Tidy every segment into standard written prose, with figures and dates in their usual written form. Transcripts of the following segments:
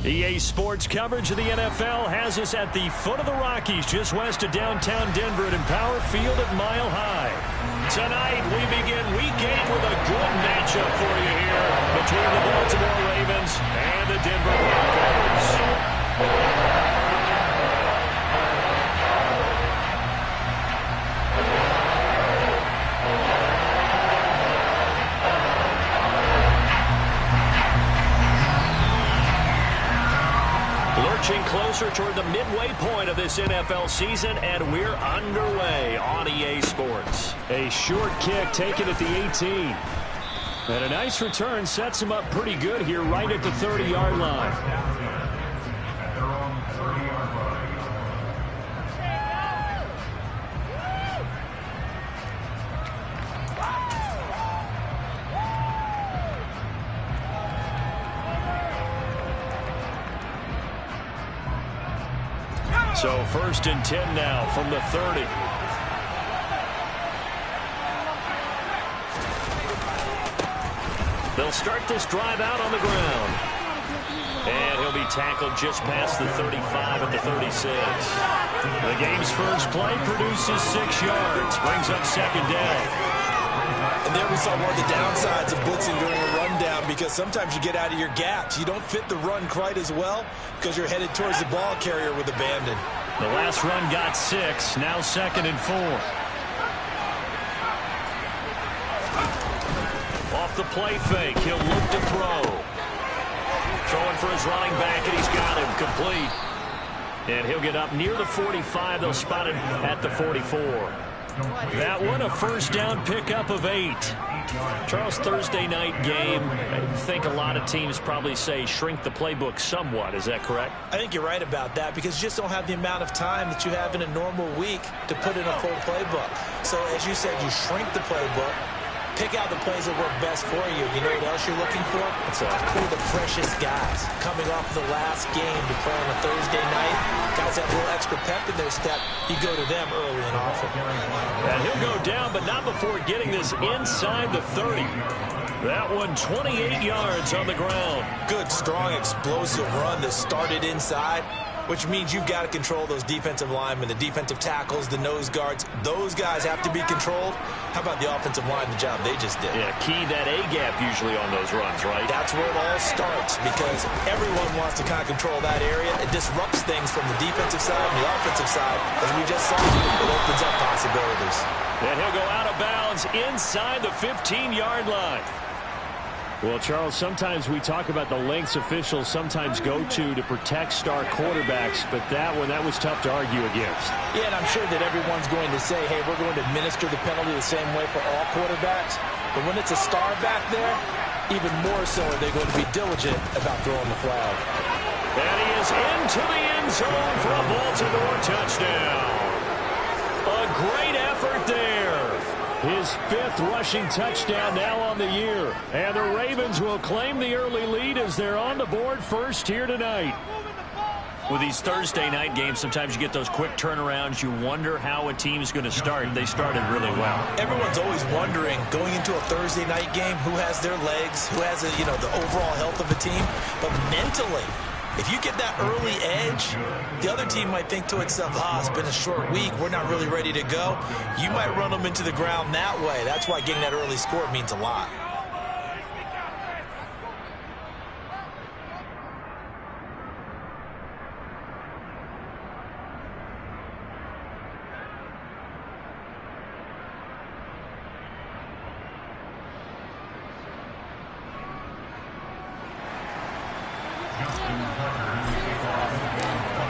EA Sports coverage of the NFL has us at the foot of the Rockies, just west of downtown Denver at Empower Field at Mile High. Tonight, we begin Week 8 with a good matchup for you here between the Baltimore Ravens and the Denver Broncos. Lurching closer toward the midway point of this NFL season, and we're underway on EA Sports. A short kick taken at the 18. And a nice return sets him up pretty good here right at the 30-yard line. So 1st and 10 now from the 30. They'll start this drive out on the ground. And he'll be tackled just past the 35 at the 36. The game's first play produces 6 yards. Brings up 2nd down. And there we saw one of the downsides of blitzing during a rundown, because sometimes you get out of your gaps. You don't fit the run quite as well because you're headed towards the ball carrier with abandon. The last run got 6. Now 2nd and 4. Off the play fake. He'll look to throw. Throwing for his running back, and he's got him complete. And he'll get up near the 45. They'll spot him at the 44. That one, a first down pickup of 8. Charles, Thursday night game, I think a lot of teams probably say shrink the playbook somewhat. Is that correct? I think you're right about that, because you just don't have the amount of time that you have in a normal week to put in a full playbook. So as you said, you shrink the playbook. Pick out the plays that work best for you. You know what else you're looking for? Who are the freshest guys coming off the last game to play on a Thursday night? Guys that have a little extra pep in their step. You go to them early and often. And he'll go down, but not before getting this inside the 30. That one 28 yards on the ground. Good, strong, explosive run that started inside, which means you've got to control those defensive linemen, the defensive tackles, the nose guards. Those guys have to be controlled. How about the offensive line, the job they just did? Yeah, key that A-gap usually on those runs, right? That's where it all starts, because everyone wants to kind of control that area. It disrupts things from the defensive side and the offensive side. As we just saw, it opens up possibilities. And he'll go out of bounds inside the 15-yard line. Well, Charles, sometimes we talk about the lengths officials sometimes go to protect star quarterbacks, but that was tough to argue against. Yeah, and I'm sure that everyone's going to say, hey, we're going to administer the penalty the same way for all quarterbacks. But when it's a star back there, even more so are they going to be diligent about throwing the flag. And he is into the end zone for a Baltimore touchdown. A great effort there. His 5th rushing touchdown now on the year. And the Ravens will claim the early lead as they're on the board first here tonight. With these Thursday night games, sometimes you get those quick turnarounds. You wonder how a team's going to start. They started really well. Everyone's always wondering, going into a Thursday night game, who has their legs, who has the overall health of a team. But mentally, if you get that early edge, the other team might think to itself, it's been a short week. We're not really ready to go. You might run them into the ground that way. That's why getting that early score means a lot.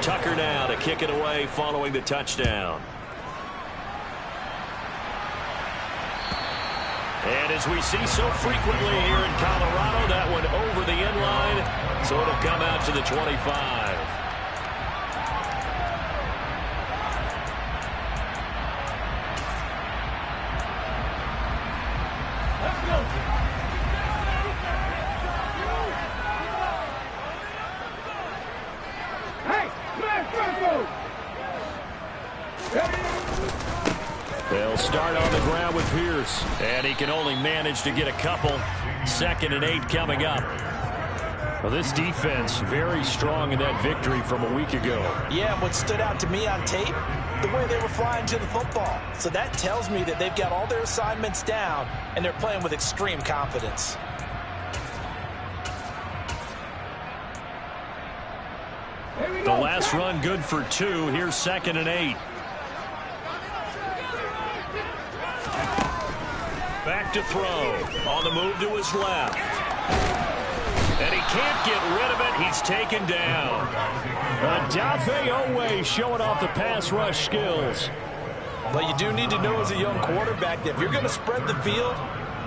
Tucker now to kick it away following the touchdown. And as we see so frequently here in Colorado, that one over the end line, so it'll come out to the 25. Let's go. They'll start on the ground with Pierce, and he can only manage to get a couple. 2nd and 8 coming up. Well, this defense very strong in that victory from a week ago. Yeah, what stood out to me on tape, the way they were flying to the football. So that tells me that they've got all their assignments down, and they're playing with extreme confidence. The last run good for 2. Here's 2nd and 8. Back to throw. On the move to his left. And he can't get rid of it. He's taken down. Adafe Owe showing off the pass rush skills. But you do need to know as a young quarterback that if you're going to spread the field,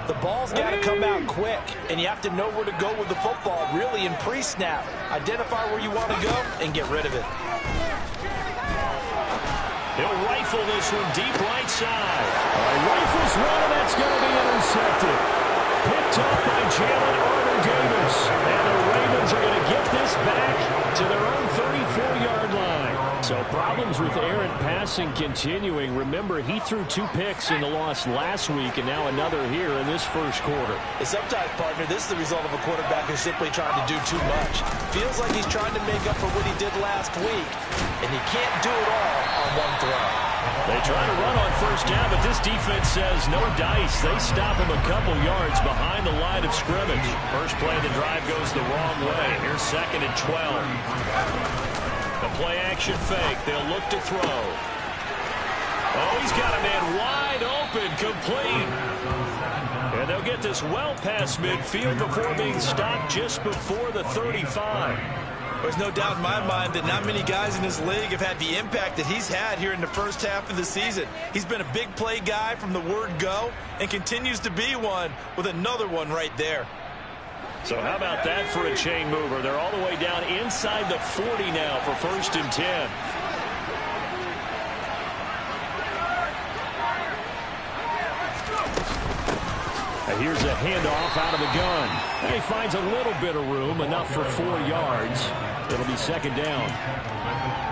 the ball's got to come out quick, and you have to know where to go with the football, really in pre-snap. Identify where you want to go and get rid of it. He'll rifle this one deep right side. Rifles one, and that's going to be intercepted. Picked up by Jalen Davis. And the Ravens are going to get this back to their own 34-yard line. So problems with errant passing continuing. Remember, he threw 2 picks in the loss last week, and now another here in this first quarter. And sometimes, partner, this is the result of a quarterback who's simply trying to do too much. Feels like he's trying to make up for what he did last week, and he can't do it all on one throw. They try to run on first down, but this defense says no dice. They stop him a couple yards behind the line of scrimmage. First play of the drive goes the wrong way. Here's 2nd and 12. The play-action fake. They'll look to throw. Oh, he's got a man wide open, complete. And they'll get this well past midfield before being stopped just before the 35. There's no doubt in my mind that not many guys in this league have had the impact that he's had here in the first half of the season. He's been a big play guy from the word go and continues to be one with another one right there. So how about that for a chain mover? They're all the way down inside the 40 now for 1st and 10. Here's a handoff out of the gun. And he finds a little bit of room, enough for 4 yards. It'll be 2nd down.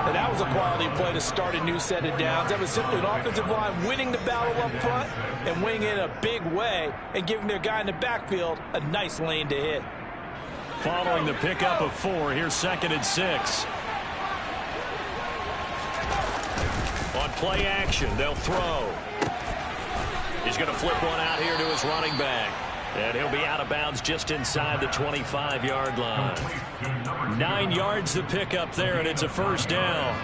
And that was a quality play to start a new set of downs. That was simply an offensive line winning the battle up front and winning it in a big way and giving their guy in the backfield a nice lane to hit. Following the pickup of 4, here's 2nd and 6. On play action, they'll throw. He's going to flip one out here to his running back. And he'll be out of bounds just inside the 25-yard line. 9 yards to pick up there, and it's a 1st down.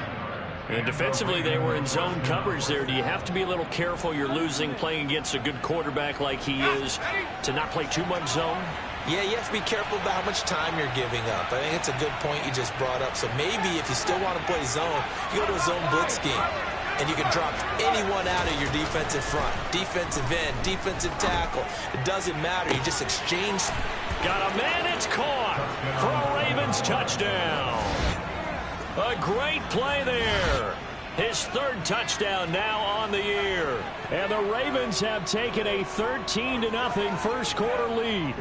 And defensively, they were in zone coverage there. Do you have to be a little careful? You're losing playing against a good quarterback like he is to not play too much zone? Yeah, you have to be careful about how much time you're giving up. I think it's a good point you just brought up. So maybe if you still want to play zone, you go to a zone blitz scheme. And you can drop anyone out of your defensive front. Defensive end, defensive tackle. It doesn't matter. You just exchange. Got a man, it's caught for a Ravens touchdown. A great play there. His 3rd touchdown now on the year. And the Ravens have taken a 13-0 first quarter lead.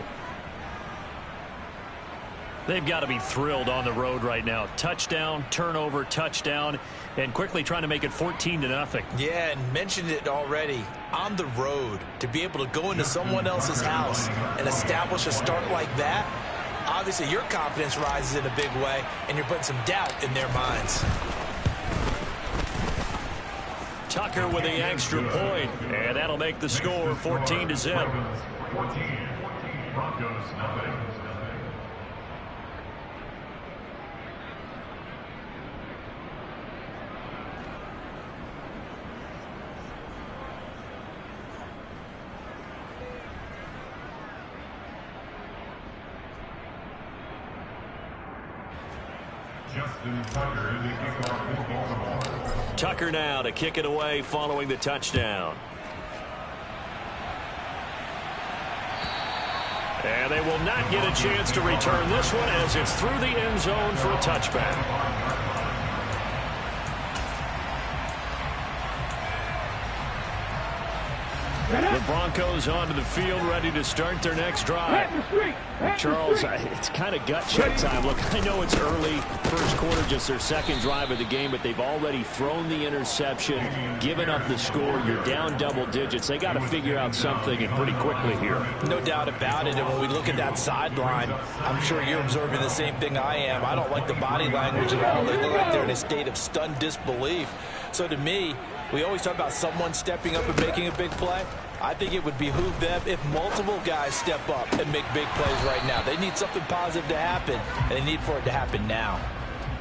They've got to be thrilled on the road right now. Touchdown, turnover, touchdown, and quickly trying to make it 14-0. Yeah, and mentioned it already. On the road, to be able to go into someone else's house and establish a start like that, obviously your confidence rises in a big way, and you're putting some doubt in their minds. Tucker with the extra point, and that'll make the score 14-0. 14, Broncos, nothing. Tucker now to kick it away following the touchdown. And they will not get a chance to return this one as it's through the end zone for a touchback. The Broncos onto the field, ready to start their next drive. Charles, it's kind of gut check time. Look, I know it's early, first quarter, just their second drive of the game, but they've already thrown the interception, given up the score. You're down double digits. They got to figure out something, and pretty quickly here. No doubt about it. And when we look at that sideline, I'm sure you're observing the same thing I am. I don't like the body language at all. They look like they're in a state of stunned disbelief. So to me, we always talk about someone stepping up and making a big play. I think it would behoove them if multiple guys step up and make big plays right now. They need something positive to happen, and they need for it to happen now.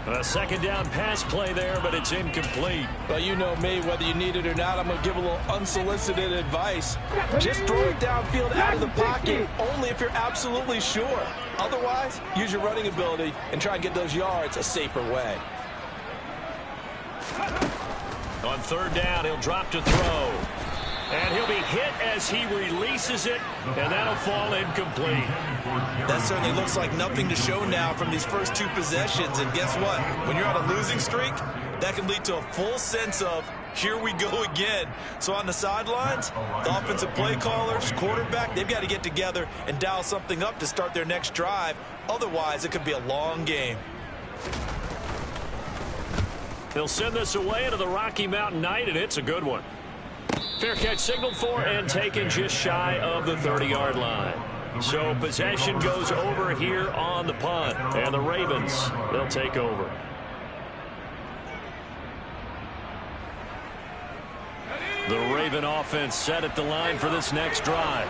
A second down pass play there, but it's incomplete. Well, you know me, whether you need it or not, I'm going to give a little unsolicited advice. Just throw it downfield out of the pocket, only if you're absolutely sure. Otherwise, use your running ability and try and get those yards a safer way. On third down, he'll drop to throw. And he'll be hit as he releases it, and that'll fall incomplete. That certainly looks like nothing to show now from these first two possessions. And guess what? When you're on a losing streak, that can lead to a full sense of, here we go again. So on the sidelines, the offensive play callers, quarterback, they've got to get together and dial something up to start their next drive. Otherwise, it could be a long game. He'll send this away into the Rocky Mountain night, and it's a good one. Fair catch signaled for and taken just shy of the 30-yard line. So possession goes over here on the punt, and the Ravens, they'll take over. The Raven offense set at the line for this next drive.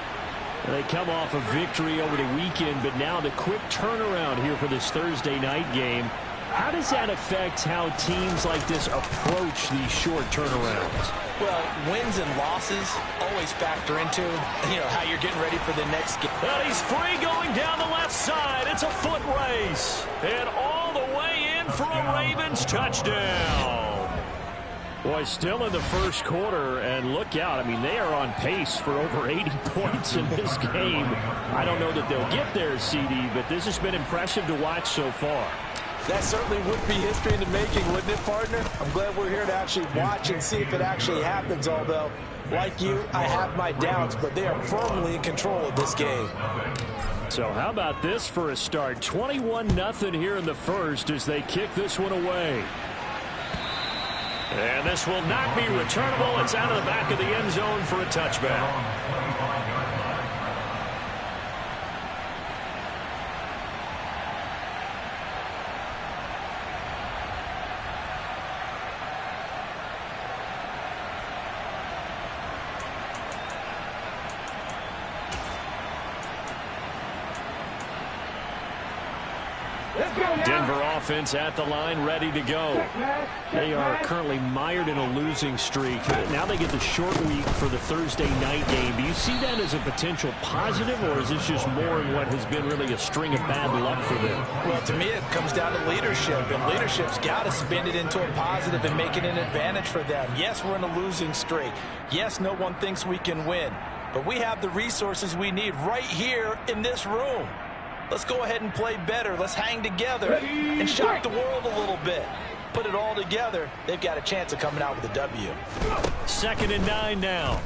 They come off a victory over the weekend, but now the quick turnaround here for this Thursday night game. How does that affect how teams like this approach these short turnarounds? Well, wins and losses always factor into, how you're getting ready for the next game. And he's free going down the left side. It's a foot race. And all the way in for a Ravens touchdown. Boy, still in the first quarter, and look out. I mean, they are on pace for over 80 points in this game. I don't know that they'll get there, CD, but this has been impressive to watch so far. That certainly would be history in the making, wouldn't it, partner? I'm glad we're here to actually watch and see if it actually happens, although, like you, I have my doubts, but they are firmly in control of this game. So how about this for a start? 21-0 here in the first as they kick this one away. And this will not be returnable. It's out of the back of the end zone for a touchback. Denver offense at the line, ready to go. They are currently mired in a losing streak. Now they get the short week for the Thursday night game. Do you see that as a potential positive, or is this just more in what has been really a string of bad luck for them? Well, to me, it comes down to leadership, and leadership's got to spin it into a positive and make it an advantage for them. Yes, we're in a losing streak. Yes, no one thinks we can win, but we have the resources we need right here in this room. Let's go ahead and play better. Let's hang together and shock the world a little bit. Put it all together. They've got a chance of coming out with a W. 2nd and 9 now.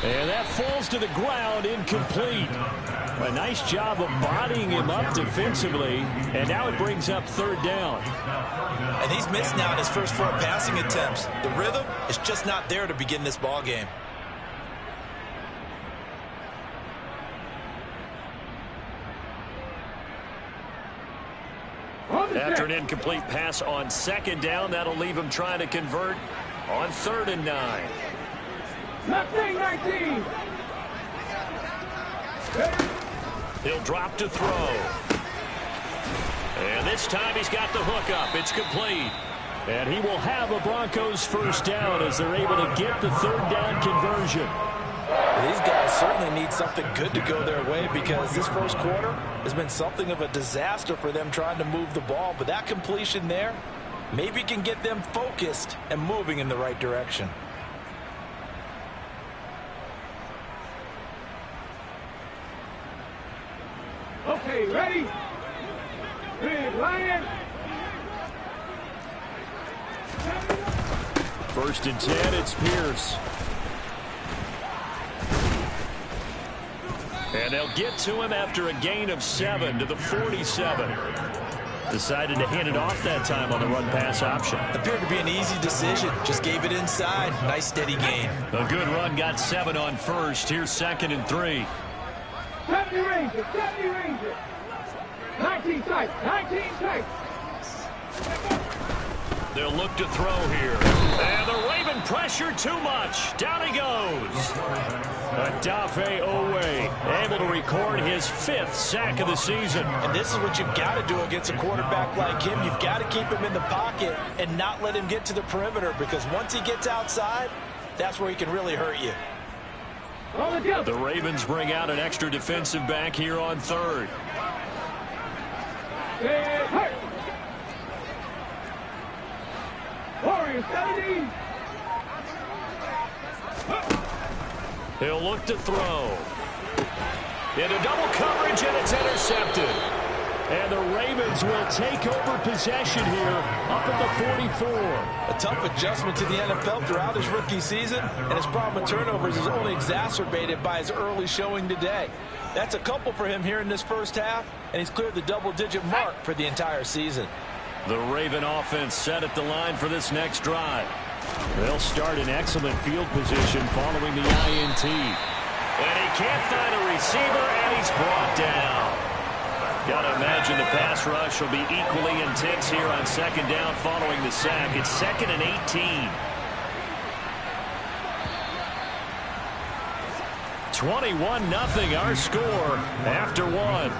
And that falls to the ground, incomplete. A nice job of bodying him up defensively. And now it brings up 3rd down. And he's missed now in his first 4 passing attempts. The rhythm is just not there to begin this ball game. After an incomplete pass on 2nd down, that'll leave him trying to convert on 3rd and 9. 19. He'll drop to throw. And this time he's got the hook up. It's complete. And he will have a Broncos first down as they're able to get the 3rd down conversion. These guys certainly need something good to go their way because this first quarter has been something of a disaster for them trying to move the ball. But that completion there maybe can get them focused and moving in the right direction. Okay, ready? Big Lion. First and 10, it's Pierce. And they'll get to him after a gain of 7 to the 47. Decided to hand it off that time on the run-pass option. Appeared to be an easy decision. Just gave it inside. Nice steady gain. A good run, got 7 on first. Here's 2nd and 3. 70 Rangers, 70 Rangers. 19 tight, 19 tight. They'll look to throw here. And the Raven pressure too much. Down he goes. Adafe Owe able to record his 5th sack of the season. And this is what you've got to do against a quarterback like him. You've got to keep him in the pocket and not let him get to the perimeter, because once he gets outside, that's where he can really hurt you. The Ravens bring out an extra defensive back here on 3rd. Warriors 70. He'll look to throw. Into double coverage, and it's intercepted. And the Ravens will take over possession here up at the 44. A tough adjustment to the NFL throughout his rookie season, and his problem with turnovers is only exacerbated by his early showing today. That's a couple for him here in this first half, and he's cleared the double-digit mark for the entire season. The Raven offense set at the line for this next drive. They'll start in excellent field position following the INT. And he can't find a receiver, and he's brought down. Got to imagine the pass rush will be equally intense here on 2nd down following the sack. It's 2nd and 18. 21-0 our score after 1.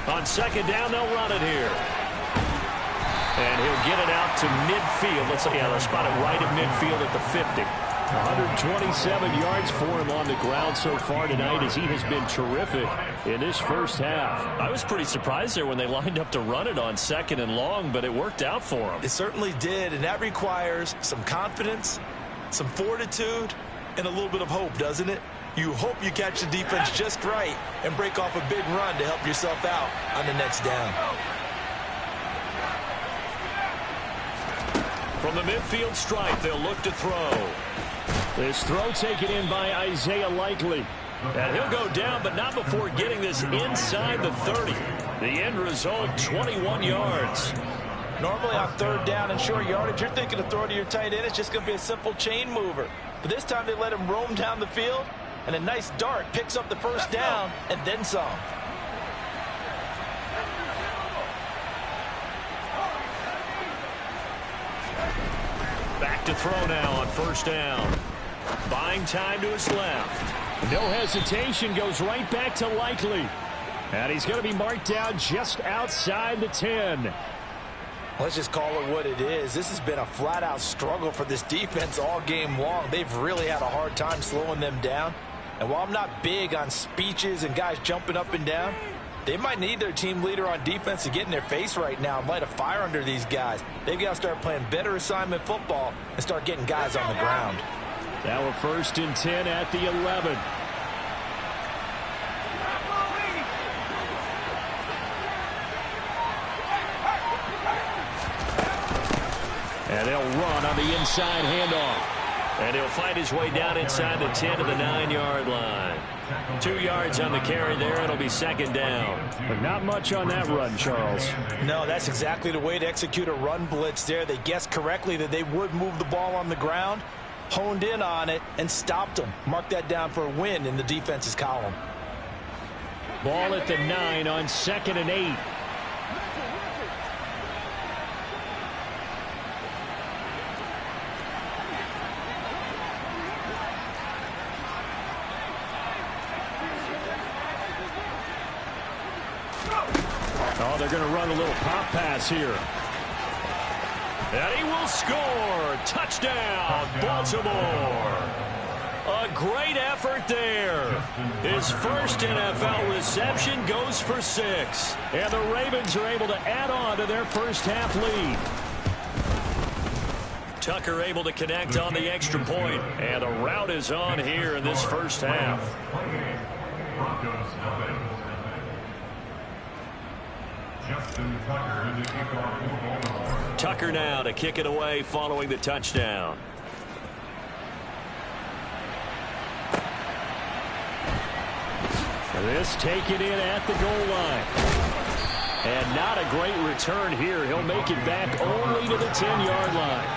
On 2nd down, they'll run it here. And he'll get it out to midfield. Let's see, they'll spot it right at midfield at the 50. 127 yards for him on the ground so far tonight, as he has been terrific in this first half. I was pretty surprised there when they lined up to run it on 2nd and long, but it worked out for him. It certainly did, and that requires some confidence, some fortitude, and a little bit of hope, doesn't it? You hope you catch the defense just right and break off a big run to help yourself out on the next down. From the midfield stripe, they'll look to throw. This throw taken in by Isaiah Likely. And he'll go down, but not before getting this inside the 30. The end result, 21 yards. Normally on 3rd down and short yardage, you're thinking of throwing to your tight end. It's just going to be a simple chain mover. But this time they let him roam down the field, and a nice dart picks up the first down and then some. Back to throw now on 1st down. Buying time to his left. No hesitation, goes right back to Likely. And he's going to be marked down just outside the 10. Let's just call it what it is. This has been a flat-out struggle for this defense all game long. They've really had a hard time slowing them down. And while I'm not big on speeches and guys jumping up and down, they might need their team leader on defense to get in their face right now and light a fire under these guys. They've got to start playing better assignment football and start getting guys on the ground. Now a 1st and 10 at the 11. And they'll run on the inside handoff. And he'll find his way down inside the 10 to the 9-yard line. 2 yards on the carry there. It'll be 2nd down. But not much on that run, Charles. No, that's exactly the way to execute a run blitz there. They guessed correctly that they would move the ball on the ground, honed in on it, and stopped them. Mark that down for a win in the defense's column. Ball at the 9 on 2nd and 8. Oh, they're going to run a little pop pass here. And he will score. Touchdown, Baltimore. A great effort there. His first NFL reception goes for 6. And the Ravens are able to add on to their first half lead. Tucker able to connect on the extra point. And the route is on here in this first half. Tucker now to kick it away following the touchdown. This taken in at the goal line. And not a great return here. He'll make it back only to the 10-yard line.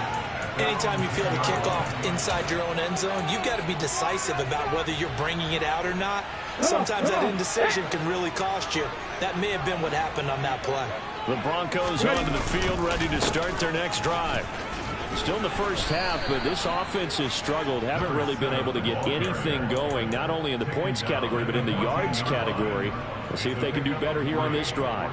Anytime you feel the kickoff inside your own end zone, you've got to be decisive about whether you're bringing it out or not. Sometimes that indecision can really cost you. That may have been what happened on that play. The Broncos onto the field, ready to start their next drive. Still in the first half, but this offense has struggled. Haven't really been able to get anything going, not only in the points category, but in the yards category. We'll see if they can do better here on this drive.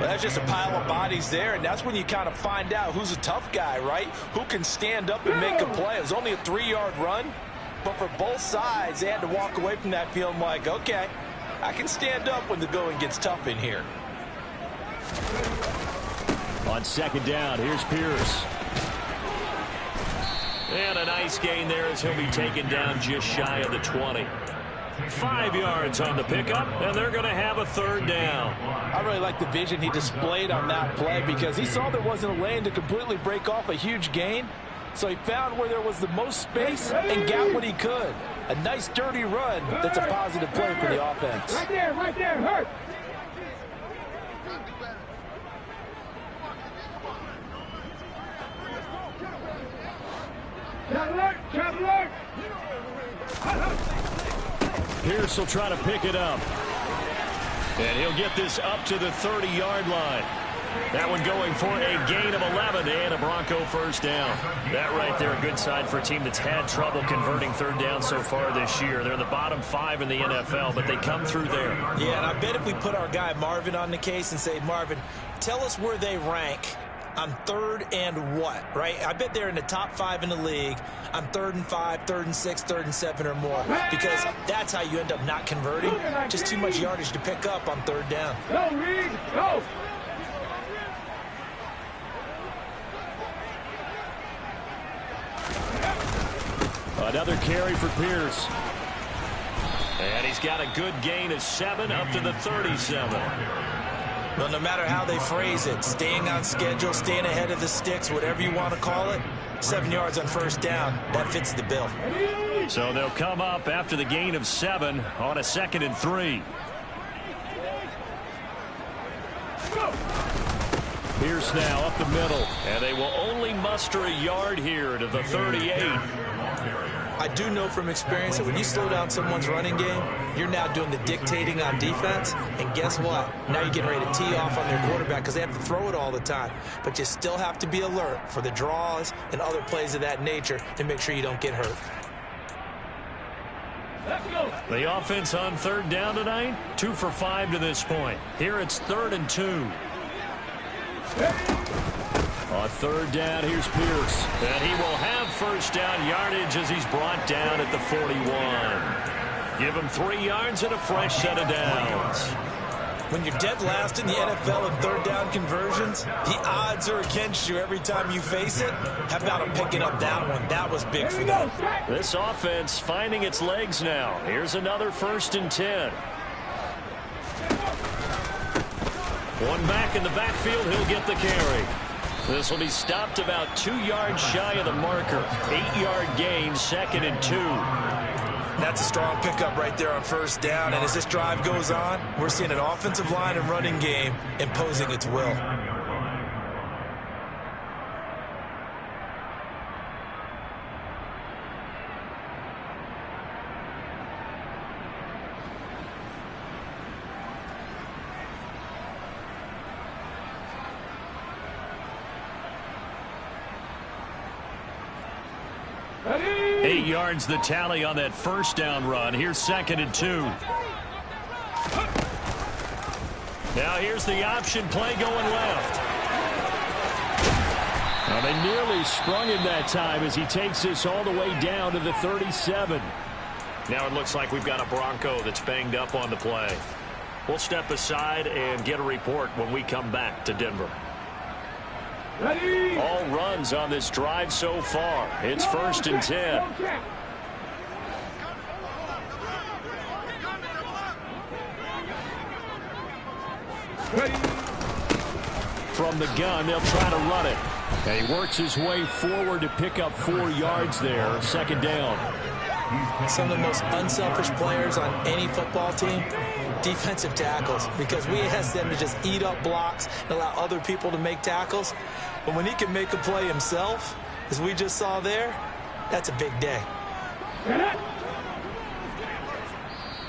Well, that's just a pile of bodies there, and that's when you kind of find out who's a tough guy, right? Who can stand up and make a play. It was only a 3-yard run, but for both sides, they had to walk away from that field like, okay, I can stand up when the going gets tough in here. On second down, here's Pierce. And a nice gain there as he'll be taken down just shy of the 20. 5 yards on the pickup, and they're going to have a third down. I really like the vision he displayed on that play because he saw there wasn't a lane to completely break off a huge gain. So he found where there was the most space and got what he could. A nice dirty run that's a positive play for the offense. Right there, hurt. Traveler. Pierce will try to pick it up. And he'll get this up to the 30-yard line. That one going for a gain of 11 and a Bronco first down. That right there, a good sign for a team that's had trouble converting third down so far this year. They're in the bottom 5 in the NFL, but they come through there. Yeah, and I bet if we put our guy Marvin on the case and say, Marvin, tell us where they rank on third and what, right? I bet they're in the top 5 in the league on 3rd and 5, 3rd and 6, 3rd and 7 or more, because that's how you end up not converting. Just too much yardage to pick up on third down. Go, Reed, go! Another carry for Pierce. And he's got a good gain of 7 up to the 37. Well, no matter how they phrase it, staying on schedule, staying ahead of the sticks, whatever you want to call it, 7 yards on first down, that fits the bill. So they'll come up after the gain of 7 on a 2nd and 3. Pierce now up the middle, and they will only muster a yard here to the 38. I do know from experience that when you slow down someone's running game, you're now doing the dictating on defense, and guess what? Now you're getting ready to tee off on their quarterback because they have to throw it all the time. But you still have to be alert for the draws and other plays of that nature to make sure you don't get hurt. Let's go. The offense on third down tonight, 2 for 5 to this point. Here it's 3rd and 2. On third down, here's Pierce. And he will have first down yardage as he's brought down at the 41. Give him 3 yards and a fresh set of downs. When you're dead last in the NFL in third down conversions, the odds are against you every time you face it. How about him picking up that one? That was big for them. This offense finding its legs now. Here's another 1st and 10. One back in the backfield, he'll get the carry. This will be stopped about 2 yards shy of the marker. 8-yard gain, 2nd and 2. That's a strong pickup right there on first down. And as this drive goes on, we're seeing an offensive line and running game imposing its will. Ready? 8 yards the tally on that first down run. Here's 2nd and 2. Now here's the option play going left. Now they nearly sprung him that time as he takes this all the way down to the 37. Now it looks like we've got a Bronco that's banged up on the play. We'll step aside and get a report when we come back to Denver. Ready. All runs on this drive so far. It's 1st and 10. From the gun, they'll try to run it. And he works his way forward to pick up 4 yards there. 2nd down. Some of the most unselfish players on any football team, defensive tackles, because we ask them to just eat up blocks and allow other people to make tackles. But when he can make a play himself, as we just saw there, that's a big day.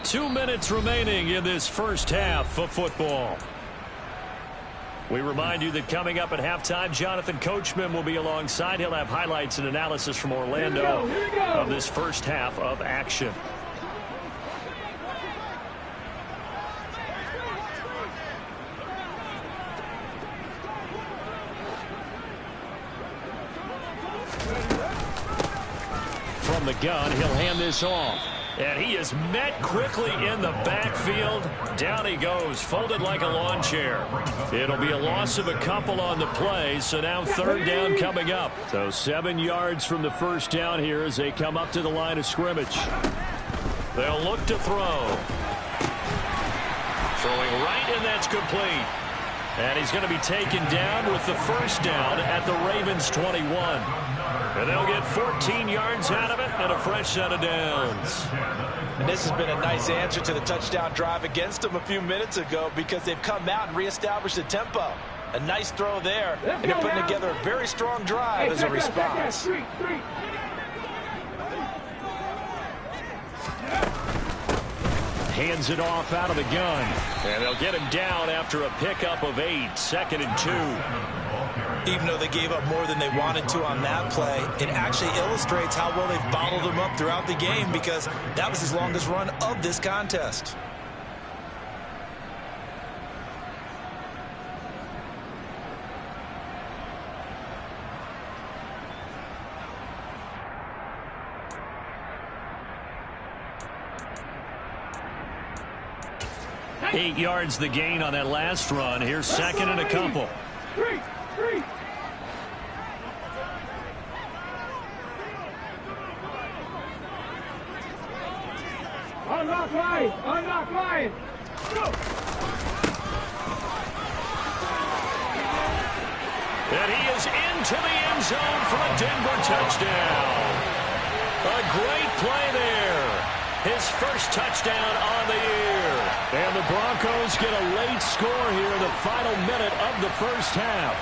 2 minutes remaining in this first half of football. We remind you that coming up at halftime, Jonathan Coachman will be alongside. He'll have highlights and analysis from Orlando of this first half of action. From the gun, he'll hand this off. And he is met quickly in the backfield. Down he goes, folded like a lawn chair. It'll be a loss of a couple on the play, so now 3rd down coming up. So 7 yards from the first down here as they come up to the line of scrimmage. They'll look to throw. Throwing right, and that's complete. And he's going to be taken down with the first down at the Ravens' 21. And they'll get 14 yards out of it and a fresh set of downs. And this has been a nice answer to the touchdown drive against them a few minutes ago because they've come out and reestablished the tempo. A nice throw there, and they're putting together a very strong drive as a response. Hands it off out of the gun. And they'll get him down after a pickup of 8. 2nd and 2. Even though they gave up more than they wanted to on that play, it actually illustrates how well they've bottled him up throughout the game because that was his longest run of this contest. Eight yards the gain on that last run. Here's 2nd and a couple. Three. Unlock line. Go. And he is into the end zone for a Denver touchdown. A great play there. His first touchdown on the year. And the Broncos get a late score here in the final minute of the first half.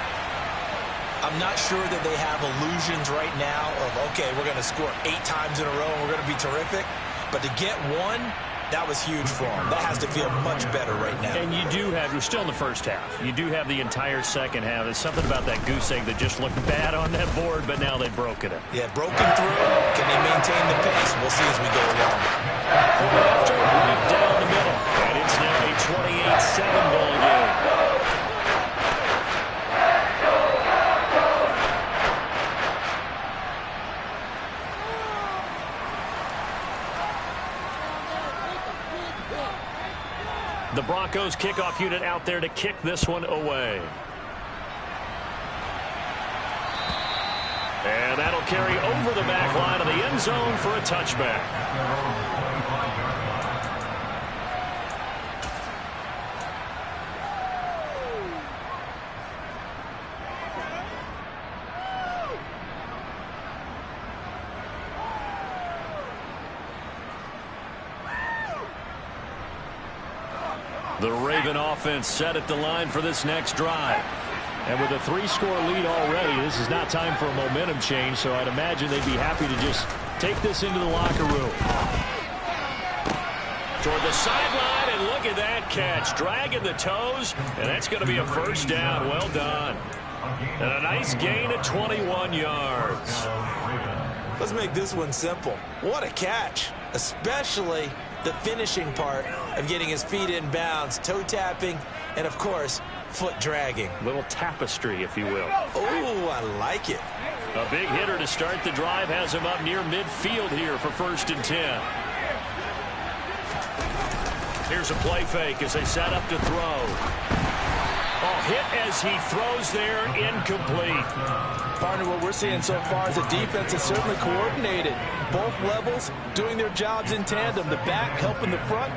I'm not sure that they have illusions right now of, okay, we're going to score 8 times in a row and we're going to be terrific. But to get one, that was huge for them. That has to feel much better right now. And you do have, you're still in the first half. You do have the entire second half. There's something about that goose egg that just looked bad on that board, but now they've broken it. Yeah, broken through. Can they maintain the pace? We'll see as we go along. After right down the middle. And it's now a 28-7 ball game. The Broncos kickoff unit out there to kick this one away. And that'll carry over the back line of the end zone for a touchback. The Raven offense set at the line for this next drive. And with a 3-score lead already, this is not time for a momentum change, so I'd imagine they'd be happy to just take this into the locker room. Toward the sideline, and look at that catch. Dragging the toes, and that's going to be a first down. Well done. And a nice gain of 21 yards. Let's make this one simple. What a catch, especially the finishing part of getting his feet in bounds, toe tapping, and of course, foot dragging. Little tapestry, if you will. Oh, I like it. A big hitter to start the drive has him up near midfield here for 1st and 10. Here's a play fake as they set up to throw. Oh, hit as he throws there, incomplete. Partner, what we're seeing so far is the defense is certainly coordinated. Both levels doing their jobs in tandem. The back helping the front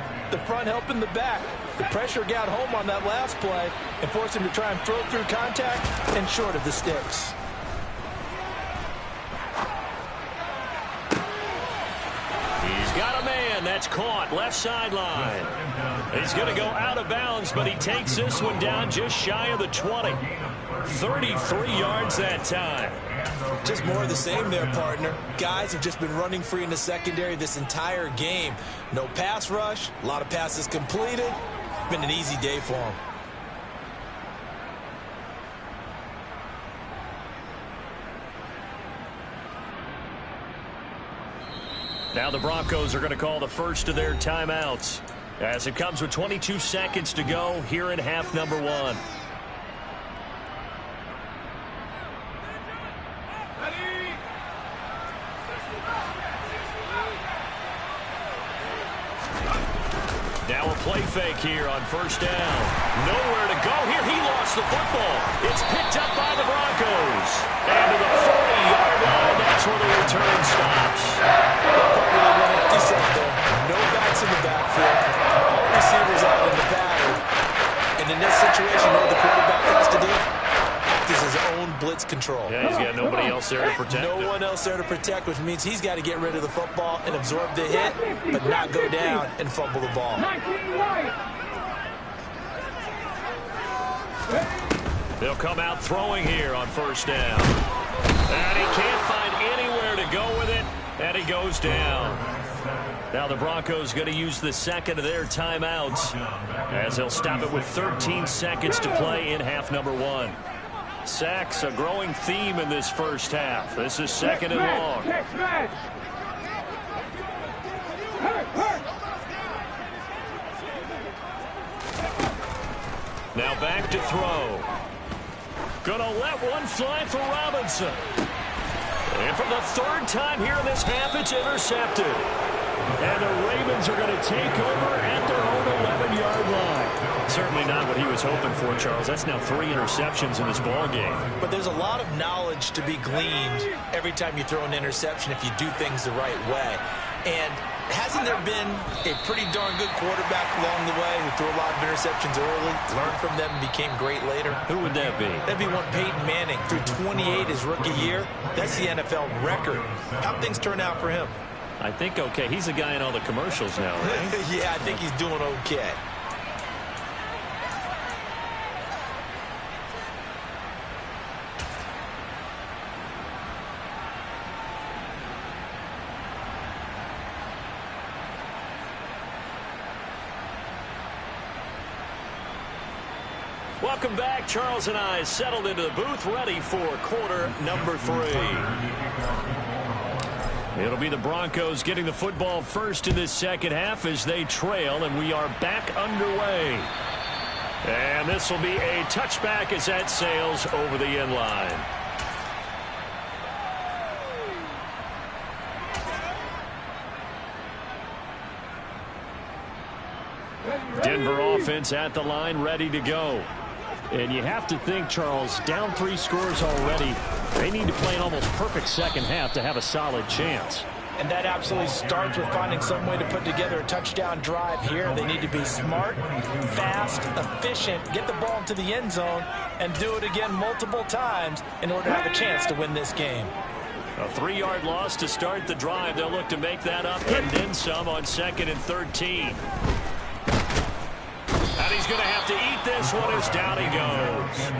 helping the back. The pressure got home on that last play and forced him to try and throw through contact and short of the sticks. He's got a man. That's caught. Left sideline. He's going to go out of bounds, but he takes this one down just shy of the 20. 33 yards that time. Just more of the same there, partner. Guys have just been running free in the secondary this entire game. No pass rush. A lot of passes completed. Been an easy day for them. Now the Broncos are going to call the first of their timeouts as it comes with 22 seconds to go here in half number 1. Now a play fake here on 1st down. Nowhere to go here. He lost the football. It's picked up by the Broncos. And to the 40-yard line, that's where the return stops. No backs in the backfield. All receivers out in the pattern. And in this situation, what the quarterback has to do? Act as his own blitz control. Yeah, he's got nobody else there to protect him. No one else there to protect, which means he's got to get rid of the football and absorb the hit, but not go down and fumble the ball. They'll come out throwing here on 1st down. And he can't find anywhere to go with it, and he goes down. Now the Broncos going to use the second of their timeouts as they'll stop it with 13 seconds to play in half number 1. Sacks, a growing theme in this first half. This is 2nd and long. Now back to throw. Gonna let one fly for Robinson. And for the 3rd time here in this half, it's intercepted. And the Ravens are going to take over at their own 11-yard line. Certainly not what he was hoping for, Charles. That's now 3 interceptions in this ball game. But there's a lot of knowledge to be gleaned every time you throw an interception if you do things the right way. And hasn't there been a pretty darn good quarterback along the way who threw a lot of interceptions early, learned from them, and became great later? Who would that be? That'd be one Peyton Manning. Threw 28 his rookie year. That's the NFL record. How'd things turn out for him? I think okay. He's a guy in all the commercials now, right? Yeah, I think he's doing okay. Welcome back. Charles and I settled into the booth, ready for quarter number 3. It'll be the Broncos getting the football first in this second half as they trail, and we are back underway. And this will be a touchback as that sails over the end line. Denver offense at the line, ready to go. And you have to think, Charles, down 3 scores already. They need to play an almost perfect second half to have a solid chance. And that absolutely starts with finding some way to put together a touchdown drive here. They need to be smart, fast, efficient, get the ball into the end zone, and do it again multiple times in order to have a chance to win this game. A 3-yard loss to start the drive. They'll look to make that up and then some on 2nd and 13. And he's going to have to eat this one as down he goes.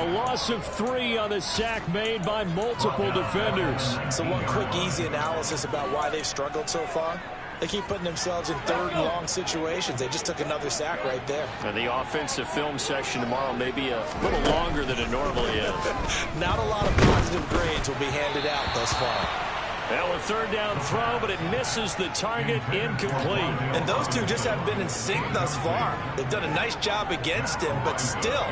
A loss of 3 on the sack made by multiple defenders. So one quick, easy analysis about why they've struggled so far. They keep putting themselves in 3rd and long situations. They just took another sack right there. And the offensive film section tomorrow may be a little longer than it normally is. Not a lot of positive grades will be handed out thus far. Now a third down throw, but it misses the target, incomplete. And those two just haven't been in sync thus far. They've done a nice job against him, but still,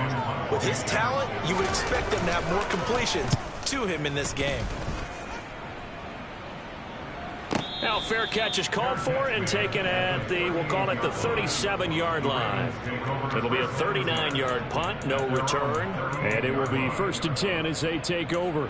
with his talent, you would expect them to have more completions to him in this game. Now fair catch is called for and taken at the, we'll call it the 37-yard line. It'll be a 39-yard punt, no return, and it will be 1st and 10 as they take over.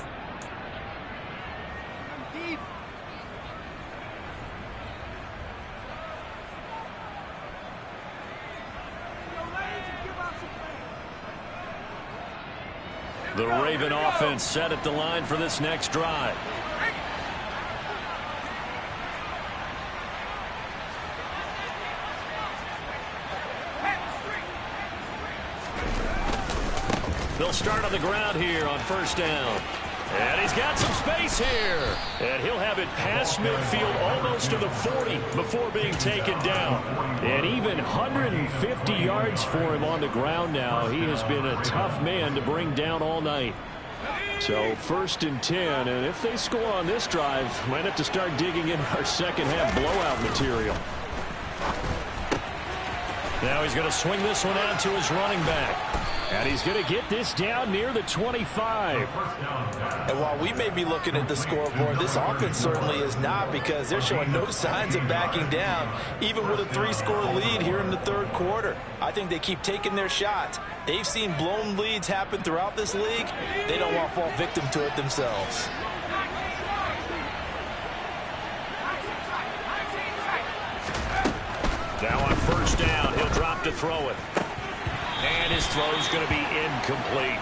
The Raven offense set at the line for this next drive. They'll start on the ground here on 1st down. And he's got some space here. And he'll have it past midfield almost to the 40 before being taken down. And even 150 yards for him on the ground now. He has been a tough man to bring down all night. So 1st and 10. And if they score on this drive, might have to start digging in our second half blowout material. Now he's going to swing this one out to his running back. And he's going to get this down near the 25. And while we may be looking at the scoreboard, this offense certainly is not, because they're showing no signs of backing down, even with a 3-score lead here in the 3rd quarter. I think they keep taking their shots. They've seen blown leads happen throughout this league. They don't want to fall victim to it themselves. Now on 1st down, he'll drop to throw it. And his throw is going to be incomplete.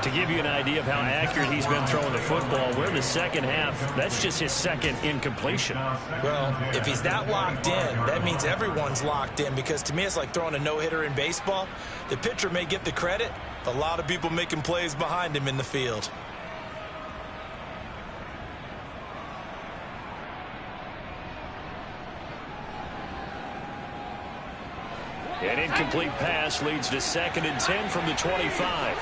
To give you an idea of how accurate he's been throwing the football, we're in the second half. That's just his second incompletion. Well, if he's that locked in, that means everyone's locked in, because to me it's like throwing a no-hitter in baseball. The pitcher may get the credit, a lot of people making plays behind him in the field. An incomplete pass leads to 2nd and 10 from the 25.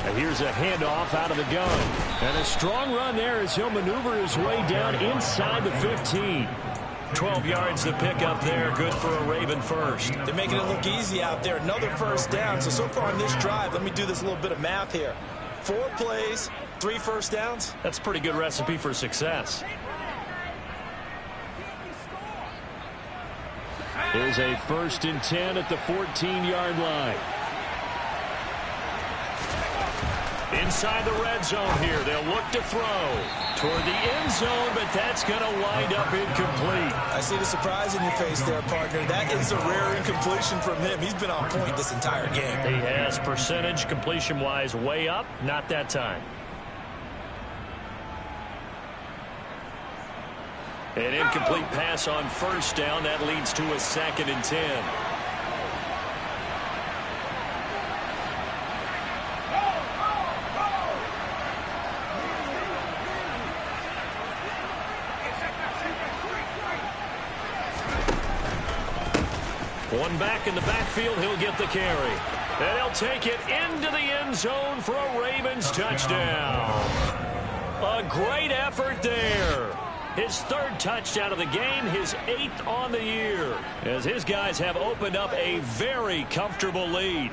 And here's a handoff out of the gun. And a strong run there as he'll maneuver his way down inside the 15. 12 yards to pick up there. Good for a Raven first. They're making it look easy out there. Another 1st down. So far on this drive, let me do this little bit of math here. 4 plays, 3 1st downs. That's a pretty good recipe for success. Here's a 1st and 10 at the 14-yard line. Inside the red zone here. They'll look to throw toward the end zone, but that's going to wind up incomplete. I see the surprise in your face there, partner. That is a rare incompletion from him. He's been on point this entire game. He has percentage completion-wise way up. Not that time. An incomplete pass on 1st down. That leads to a 2nd and 10. One back in the backfield, he'll get the carry. And he'll take it into the end zone for a Ravens touchdown. A great effort there. His 3rd touchdown of the game, his 8th on the year, as his guys have opened up a very comfortable lead.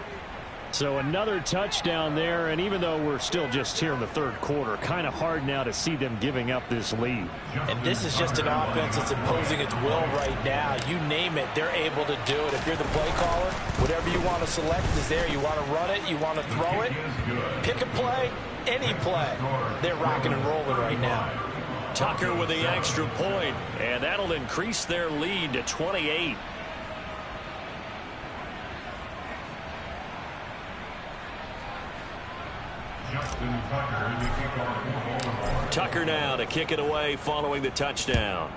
So another touchdown there, and even though we're still just here in the 3rd quarter, kind of hard now to see them giving up this lead. And this is just an offense that's imposing its will right now. You name it, they're able to do it. If you're the play caller, whatever you want to select is there. You want to run it, you want to throw it, pick a play, any play. They're rocking and rolling right now. Tucker with the extra point, and that'll increase their lead to 28. Tucker now to kick it away following the touchdown.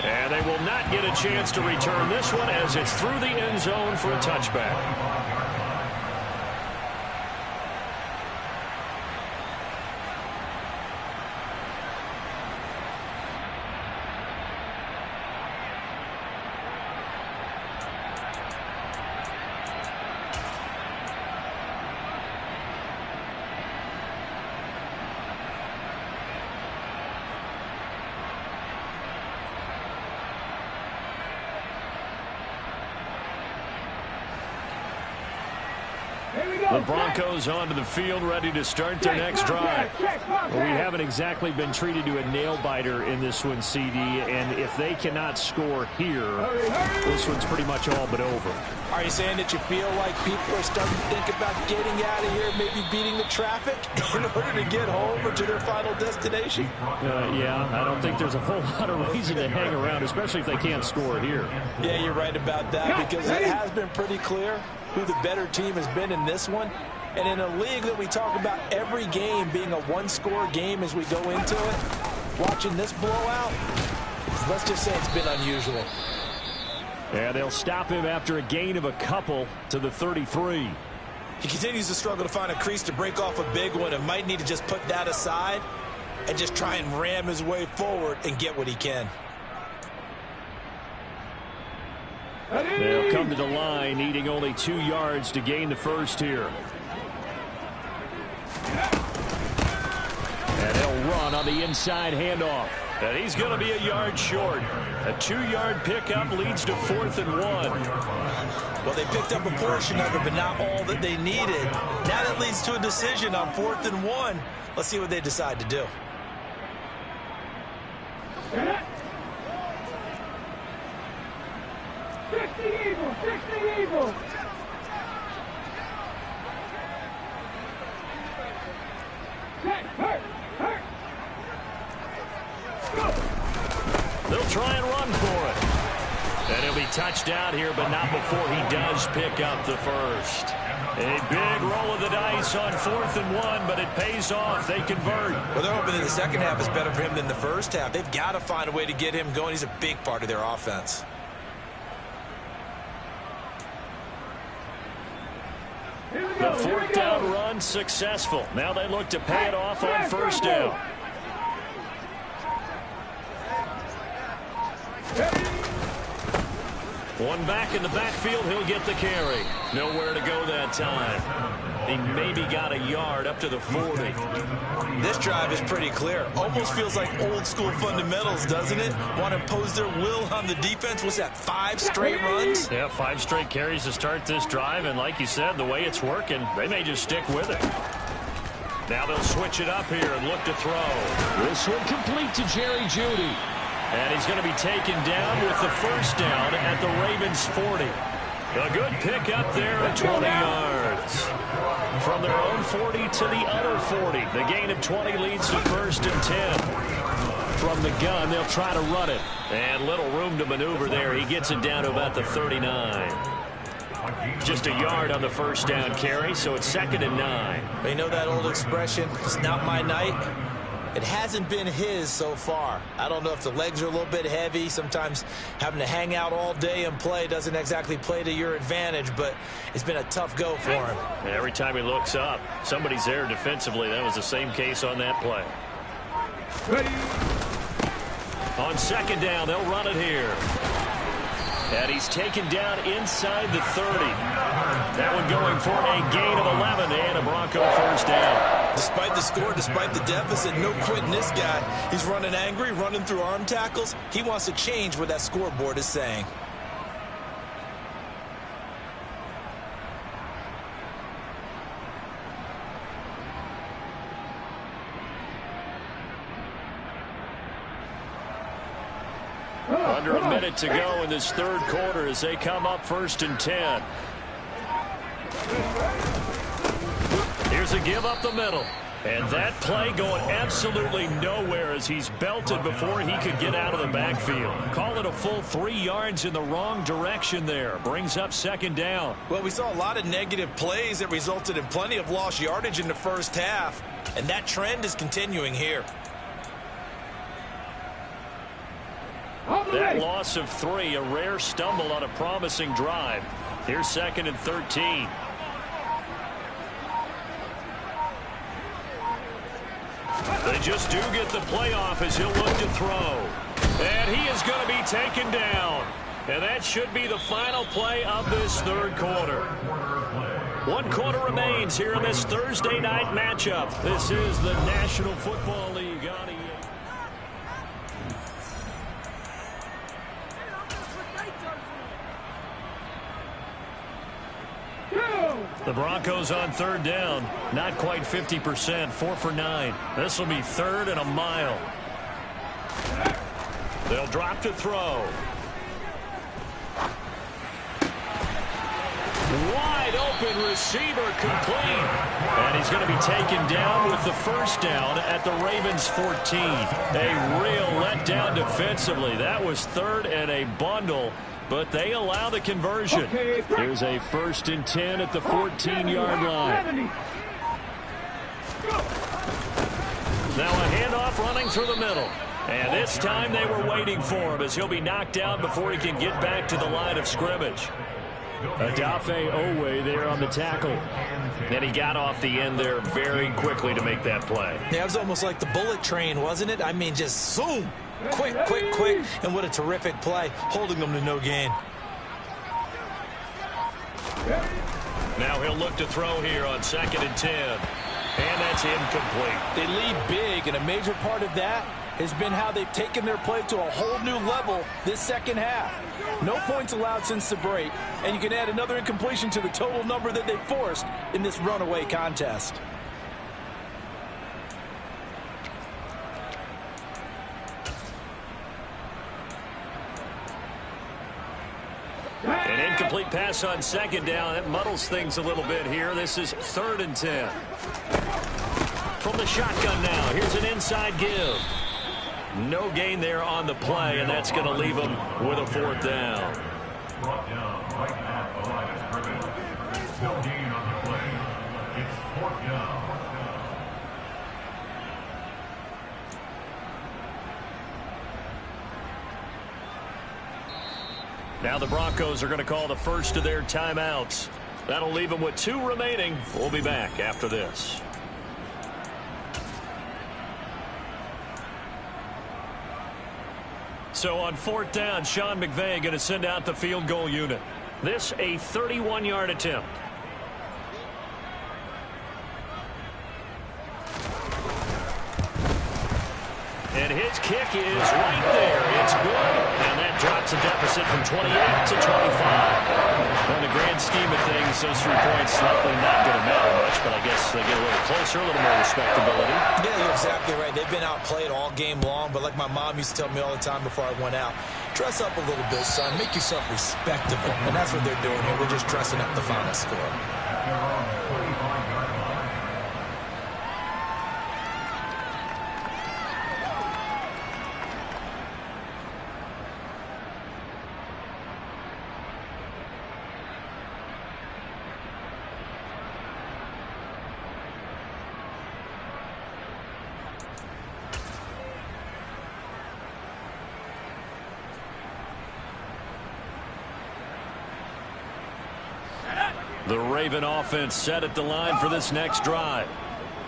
And they will not get a chance to return this one as it's through the end zone for a touchback. The Broncos onto the field, ready to start their next drive. Well, we haven't exactly been treated to a nail-biter in this one, CD, and if they cannot score here, this one's pretty much all but over. Are you saying that you feel like people are starting to think about getting out of here, maybe beating the traffic in order to get home or to their final destination? Yeah, I don't think there's a whole lot of reason to hang around, especially if they can't score here. Yeah, you're right about that, because it has been pretty clear who the better team has been in this one. And in a league that we talk about every game being a one-score game as we go into it, watching this blowout, let's just say it's been unusual. Yeah, they'll stop him after a gain of a couple to the 33. He continues to struggle to find a crease to break off a big one and might need to just put that aside and just try and ram his way forward and get what he can. They'll come to the line, needing only 2 yards to gain the first here. And he'll run on the inside handoff. And he's going to be a yard short. A 2-yard pickup leads to 4th and 1. Well, they picked up a portion of it, but not all that they needed. Now that leads to a decision on 4th and 1. Let's see what they decide to do. 60 Eagles, 60 Eagles. They'll try and run for it. And he'll be touched out here, but not before he does pick up the first. A big roll of the dice on 4th and 1, but it pays off. They convert. Well, they're hoping that the second half is better for him than the first half. They've got to find a way to get him going. He's a big part of their offense. The 4th down run successful. Now they look to pay it off on 1st down. One back in the backfield, he'll get the carry. Nowhere to go that time. He maybe got a yard up to the 40. This drive is pretty clear. Almost feels like old school fundamentals, doesn't it? Want to impose their will on the defense. What's that, 5 straight runs? Yeah, 5 straight carries to start this drive, and like you said, the way it's working, they may just stick with it. Now they'll switch it up here and look to throw. This one complete to Jerry Jeudy. And he's going to be taken down with the 1st down at the Ravens' 40. A good pickup there at 20 yards. From their own 40 to the other 40. The gain of 20 leads to 1st and 10. From the gun, they'll try to run it. And little room to maneuver there. He gets it down to about the 39. Just a yard on the 1st down carry, so it's 2nd and 9. You know that old expression, it's not my night? It hasn't been his so far. I don't know if the legs are a little bit heavy. Sometimes having to hang out all day and play doesn't exactly play to your advantage, but it's been a tough go for him. And every time he looks up, somebody's there defensively. That was the same case on that play. Ready. On 2nd down, they'll run it here. And he's taken down inside the 30. That one going for a gain of 11 and a Bronco 1st down. Despite the score, despite the deficit, no quitting this guy. He's running angry, running through arm tackles. He wants to change what that scoreboard is saying. Under a minute to go in this 3rd quarter as they come up 1st and 10. Here's a give up the middle. And that play going absolutely nowhere as he's belted before he could get out of the backfield. Call it a full 3 yards in the wrong direction there. Brings up 2nd down. Well, we saw a lot of negative plays that resulted in plenty of lost yardage in the first half. And that trend is continuing here. That loss of 3, a rare stumble on a promising drive. Here's 2nd and 13. They just do get the playoff as he'll look to throw. And he is going to be taken down. And that should be the final play of this 3rd quarter. 1 quarter remains here in this Thursday night matchup. This is the National Football League on EA. The The Broncos on third down. Not quite 50%. 4 for 9. This will be 3rd and a mile. They'll drop to throw. Wide open receiver complete. And he's going to be taken down with the first down at the Ravens 14. A real letdown defensively. That was 3rd and a bundle, but they allow the conversion. Here's a 1st and 10 at the 14-yard line. Now a handoff running through the middle. And this time they were waiting for him as he'll be knocked down before he can get back to the line of scrimmage. Adafe Owe there on the tackle. And he got off the end there very quickly to make that play. Yeah, it was almost like the bullet train, wasn't it? I mean, just zoom. Quick, quick, quick. And what a terrific play, holding them to no gain. Now he'll look to throw here on 2nd and 10. And that's incomplete. They lead big, and a major part of that has been how they've taken their play to a whole new level this second half. No points allowed since the break, and you can add another incompletion to the total number that they forced in this runaway contest. An incomplete pass on 2nd down. That muddles things a little bit here. This is 3rd and 10. From the shotgun now, here's an inside give. No gain there on the play, and that's going to leave him with a 4th down. Brought down right at the line of scrimmage. No gain on the play. It's 4th down. Now the Broncos are going to call the first of their timeouts. That'll leave them with 2 remaining. We'll be back after this. So on 4th down, Sean McVay going to send out the field goal unit. This a 31-yard attempt. And his kick is right there. It's good. And that drops the deficit from 28 to 25. In the grand scheme of things, those 3 points likely not going to matter much, but I guess they get a little closer, a little more respectability. Yeah, you're exactly right. They've been outplayed all game long, but like my mom used to tell me all the time before I went out, dress up a little bit, son. Make yourself respectable. And that's what they're doing here. We're just dressing up the final score. The Raven offense set at the line for this next drive.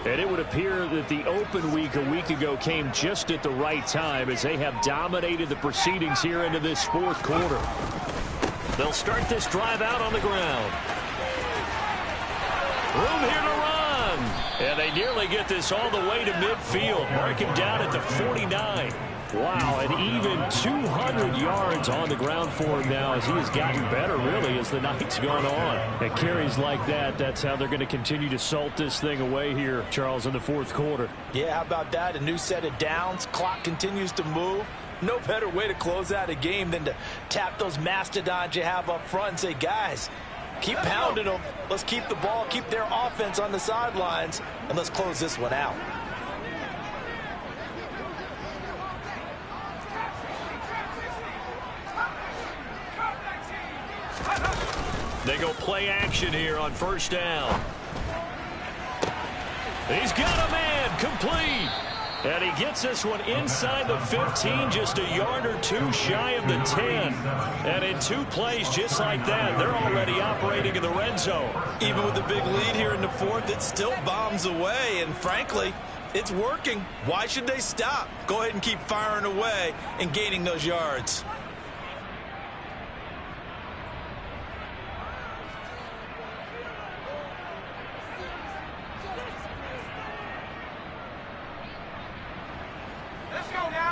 And it would appear that the open week a week ago came just at the right time as they have dominated the proceedings here into this 4th quarter. They'll start this drive out on the ground. Room here to run. And they nearly get this all the way to midfield. Mark him down at the 49. Wow, and even 200 yards on the ground for him now as he has gotten better, really, as the night's gone on. And carries like that, that's how they're going to continue to salt this thing away here, Charles, in the 4th quarter. Yeah, how about that? A new set of downs. Clock continues to move. No better way to close out a game than to tap those mastodons you have up front and say, guys, keep pounding them. Let's keep the ball, keep their offense on the sidelines, and let's close this one out. They go play action here on 1st down. He's got a man, complete. And he gets this one inside the 15, just a yard or 2 shy of the 10. And in 2 plays just like that, they're already operating in the red zone. Even with the big lead here in the 4th, it still bombs away. And frankly, it's working. Why should they stop? Go ahead and keep firing away and gaining those yards.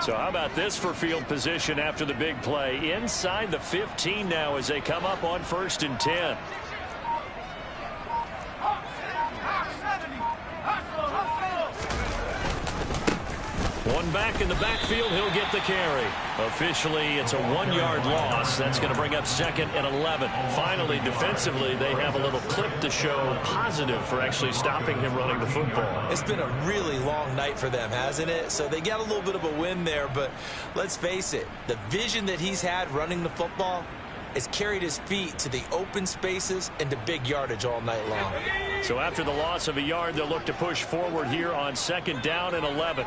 So how about this for field position after the big play? Inside the 15 now as they come up on 1st and 10. One back in the backfield, he'll get the carry. Officially, it's a 1-yard loss. That's going to bring up 2nd and 11. Finally, defensively, they have a little clip to show positive for actually stopping him running the football. It's been a really long night for them, hasn't it? So they got a little bit of a win there, but let's face it, the vision that he's had running the football has carried his feet to the open spaces and to big yardage all night long. So after the loss of a yard, they'll look to push forward here on 2nd down and 11.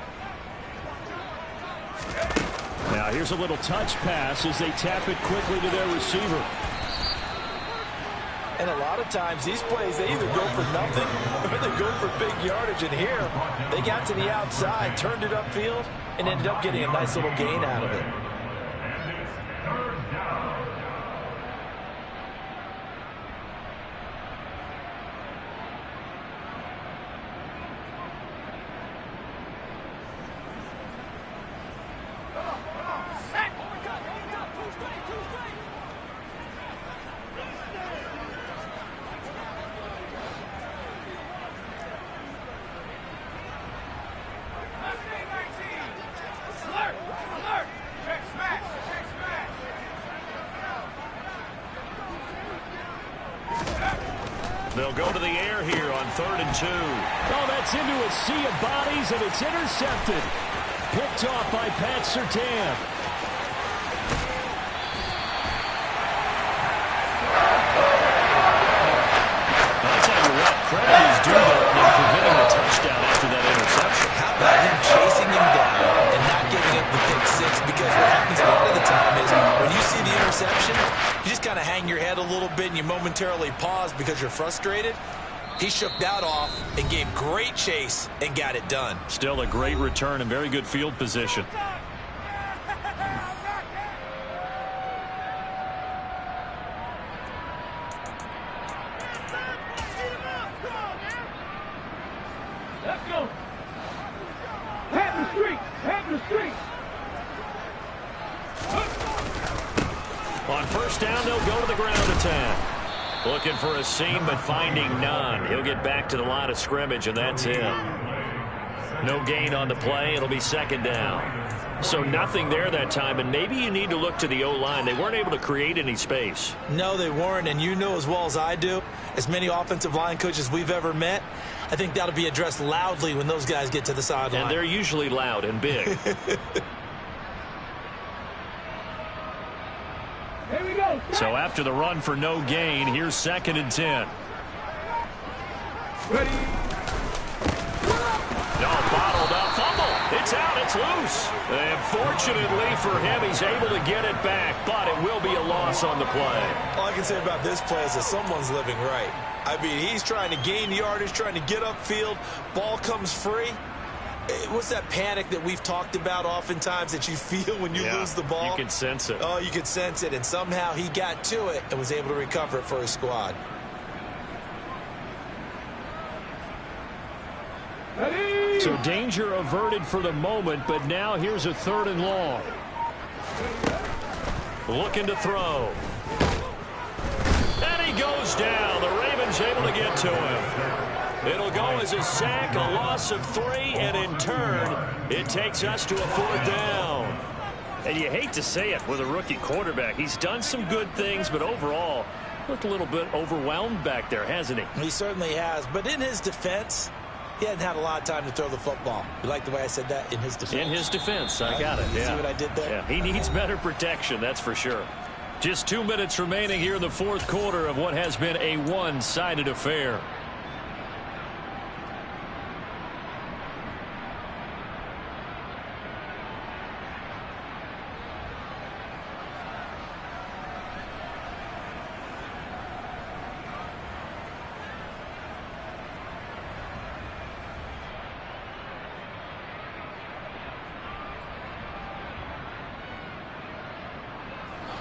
Now here's a little touch pass as they tap it quickly to their receiver. And a lot of times these plays, they either go for nothing or they go for big yardage. And here, they got to the outside, turned it upfield, and ended up getting a nice little gain out of it. They'll go to the air here on 3rd and 2. Oh, that's into a sea of bodies, and it's intercepted. Picked off by Pat Surtain. I'll tell you what, credit is due though in preventing the touchdown after that interception. How about him chasing him down and not giving up the pick six? Because what happens a lot of the time is when you see the interception, you just kind of hang your head a little bit and you momentarily pause because you're frustrated. He shook that off and gave great chase and got it done. Still a great return and very good field position. Let's go. Pat the street. Pat the street. On 1st down, they'll go to the ground attack. Looking for a seam, but finding none. He'll get back to the line of scrimmage, and that's it. No gain on the play. It'll be 2nd down. So nothing there that time, and maybe you need to look to the O-line. They weren't able to create any space. No, they weren't, and you know as well as I do, as many offensive line coaches we've ever met, I think that'll be addressed loudly when those guys get to the sideline. And they're usually loud and big. Here we go. So after the run for no gain, here's 2nd and 10. Ready. No, bottled up. Fumble. It's out. It's loose. And fortunately for him, he's able to get it back, but it will be a loss on the play. All I can say about this play is that someone's living right. I mean, he's trying to gain yardage, trying to get upfield. Ball comes free. What's that panic that we've talked about oftentimes that you feel when you lose the ball? You can sense it. Oh, you can sense it, and somehow he got to it and was able to recover it for his squad. Ready. So danger averted for the moment, but now here's a 3rd and long. Looking to throw. And he goes down. The Ravens able to get to him. It'll go as a sack, a loss of 3, and in turn, it takes us to a 4th down. And you hate to say it with a rookie quarterback. He's done some good things, but overall, looked a little bit overwhelmed back there, hasn't he? He certainly has, but in his defense, he hadn't had a lot of time to throw the football. You like the way I said that? In his defense. In his defense, I got it. You Yeah. see what I did there? Yeah, he needs better protection, that's for sure. Just 2 minutes remaining here in the 4th quarter of what has been a one-sided affair.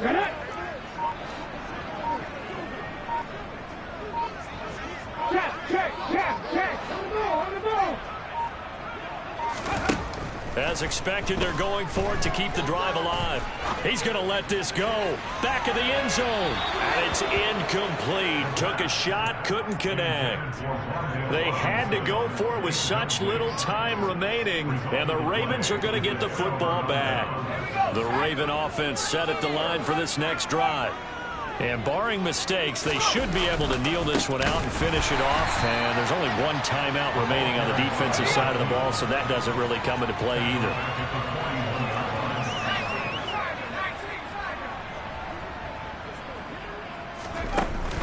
Get it. Check. On the ball. As expected, they're going for it to keep the drive alive. He's going to let this go. Back of the end zone. And it's incomplete. Took a shot, couldn't connect. They had to go for it with such little time remaining. And the Ravens are going to get the football back. The Raven offense set at the line for this next drive. And barring mistakes, they should be able to kneel this one out and finish it off. And there's only one timeout remaining on the defensive side of the ball, so that doesn't really come into play either.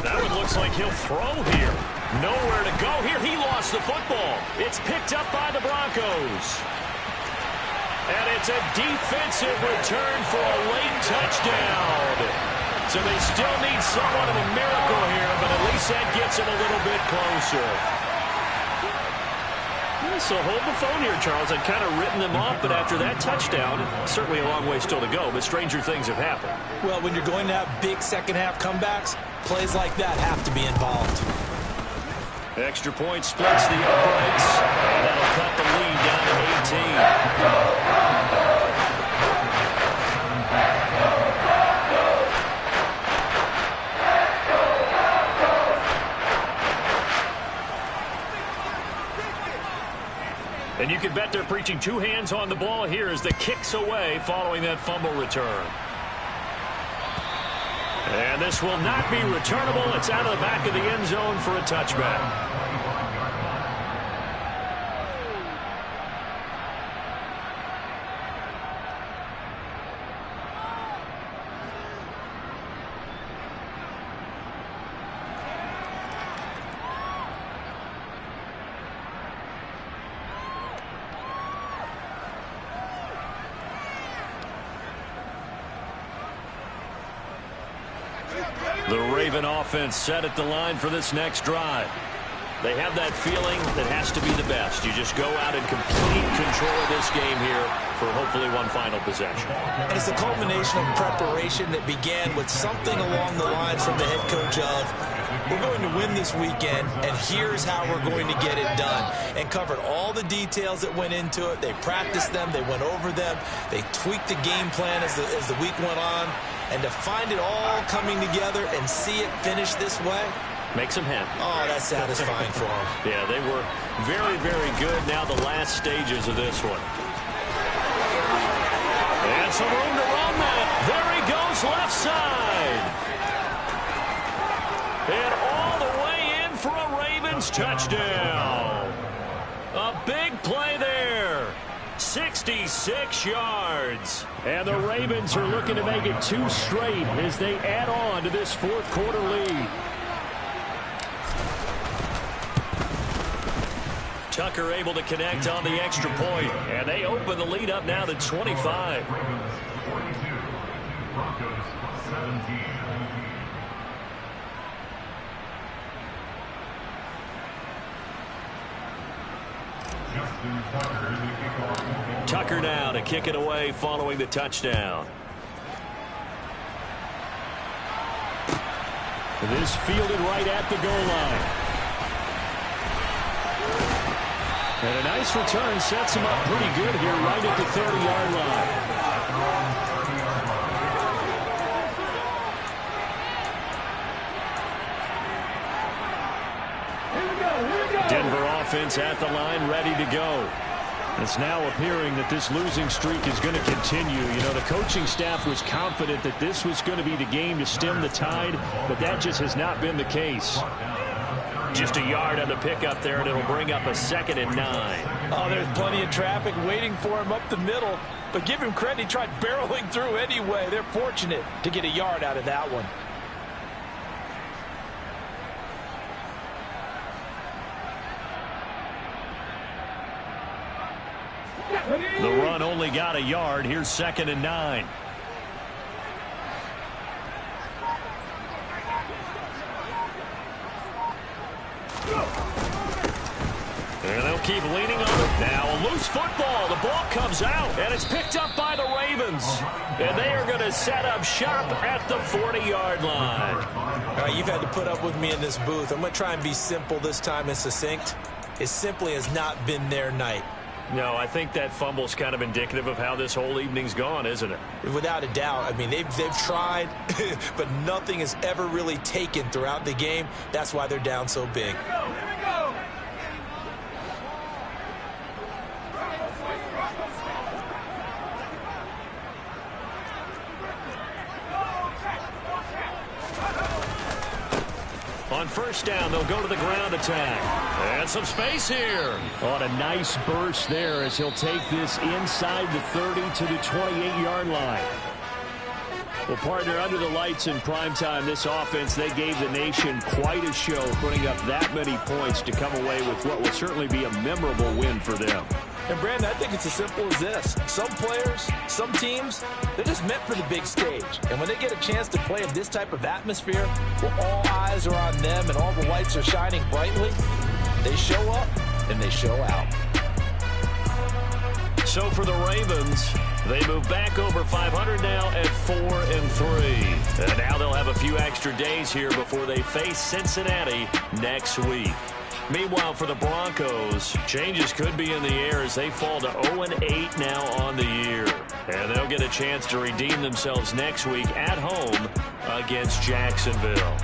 That one looks like he'll throw here. Nowhere to go here. He lost the football. It's picked up by the Broncos. And it's a defensive return for a late touchdown. So they still need somewhat of a miracle here, but at least that gets them a little bit closer. So hold the phone here, Charles. I'd kind of written them off, but after that touchdown, certainly a long way still to go, but stranger things have happened. Well, when you're going to have big second-half comebacks, plays like that have to be involved. Extra point splits the uprights, and that'll cut the lead down to 18. And you can bet they're preaching two hands on the ball here as the kick's away following that fumble return. And this will not be returnable. It's out of the back of the end zone for a touchback. The Raven offense set at the line for this next drive. They have that feeling that has to be the best. You just go out and complete control of this game here for hopefully one final possession. And it's a culmination of preparation that began with something along the lines from the head coach of, we're going to win this weekend, and here's how we're going to get it done. And covered all the details that went into it. They practiced them. They went over them. They tweaked the game plan as the week went on. And to find it all coming together and see it finish this way, makes them happy. Oh, that's satisfying for them. Yeah, they were very, very good. Now the last stages of this one. And some room to run that. There he goes, left side. And all the way in for a Ravens touchdown. A big play there. 66 yards. And the Ravens are looking to make it 2 straight as they add on to this fourth quarter lead. Tucker able to connect on the extra point, and they open the lead up now to 25. Ravens 42, Broncos 17. Tucker now to kick it away following the touchdown. This fielded right at the goal line. And a nice return sets him up pretty good here right at the 30-yard line. Denver offense at the line, ready to go. It's now appearing that this losing streak is going to continue. You know, the coaching staff was confident that this was going to be the game to stem the tide, but that just has not been the case. Just a yard on the pickup there, and it'll bring up a 2nd and 9. Oh, there's plenty of traffic waiting for him up the middle, but give him credit. He tried barreling through anyway. They're fortunate to get a yard out of that one. The run only got a yard. Here's 2nd and 9. And they'll keep leaning on it. Now a loose football. The ball comes out, and it's picked up by the Ravens. And they are going to set up shop at the 40-yard line. All right, you've had to put up with me in this booth. I'm going to try and be simple this time and succinct. It simply has not been their night. No, I think that fumble's kind of indicative of how this whole evening's gone, isn't it? Without a doubt. I mean, they've tried, but nothing is ever really taken throughout the game. That's why they're down so big. On first down, they'll go to the ground attack. And some space here. On a nice burst there as he'll take this inside the 30 to the 28-yard line. Well, partner, under the lights in primetime, this offense, they gave the nation quite a show, putting up that many points to come away with what will certainly be a memorable win for them. And, Brandon, I think it's as simple as this. Some players, some teams, they're just meant for the big stage. And when they get a chance to play in this type of atmosphere, where all eyes are on them and all the lights are shining brightly, they show up and they show out. So for the Ravens, they move back over 500 now at 4-3. And now they'll have a few extra days here before they face Cincinnati next week. Meanwhile, for the Broncos, changes could be in the air as they fall to 0-8 now on the year. And they'll get a chance to redeem themselves next week at home against Jacksonville.